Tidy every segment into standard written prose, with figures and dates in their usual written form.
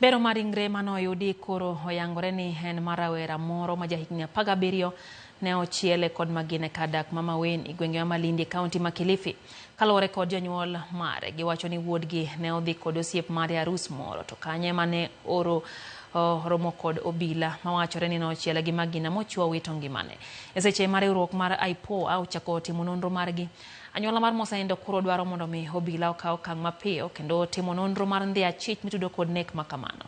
Bero maringre manoyudi koro oyangore ni en marawera moro ma jahigni 17 ne ochiele kod magine kadak Mama Wayne igwenge ma Malindi kaunti ma Kilifi. Kaluwore kod jonyuol mare giwacho ni wuodgi ne odhi kod osiep mare arus moro to kanye mane romo kod obila mawachore ni nochiele gi magina mochuo wito ngimane. E seche mar riwruok mar IPOA ochako timo nonro margi, anyuola mar mosenindo koro dwaro mondo mi obila okaw okang' mapiyo kendo timo nonro mar ndhiyo achich mitudo kod nek makamano.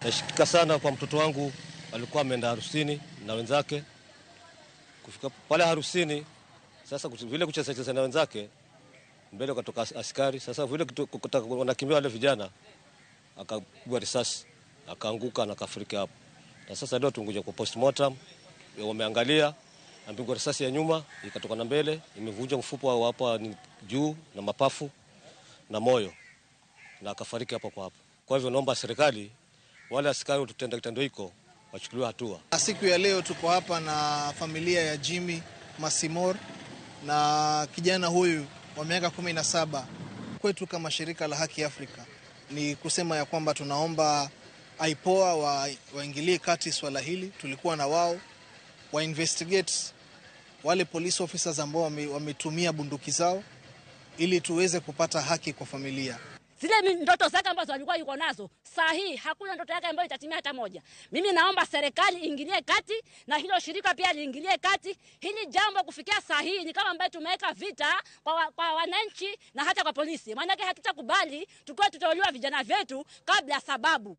Nashikika sana kwa mtoto wangu, alikuwa ameenda harusini na wenzake. Kufika pale harusini, sasa vile kucheza na wenzake, mbele kutoka askari. Sasa vile wanakimbia wale vijana, akapigwa risasi, akaanguka na akafariki hapo. Na sasa leo tungoja kwa postmortem, wameangalia, amepigwa risasi ya nyuma, ikatoka na mbele, imevunja mfupa wa hapa juu na mapafu na moyo, na akafariki hapo kwa hapo. Kwa hivyo naomba serikali wale askari tutenda kitendo hiko wachukuliwe hatua. Siku ya leo tuko hapa na familia ya Jimmy Masimor na kijana huyu wa miaka 17. Kwetu kama shirika la Haki Afrika ni kusema ya kwamba tunaomba IPOA waingilie kati swala hili. Tulikuwa na wao wa investigate wale police officers ambao wametumia bunduki zao ili tuweze kupata haki kwa familia. Zile ndoto zake ambazo alikuwa yuko nazo, saa hii hakuna ndoto yake ambayo itatimia hata moja. Mimi naomba serikali ingilie kati na hilo shirika pia liingilie kati. Hili jambo kufikia saa hii ni kama ambaye tumeweka vita kwa wananchi na hata kwa polisi. Maana yake hatutakubali tukiwa tutauliwa vijana wetu kabla sababu.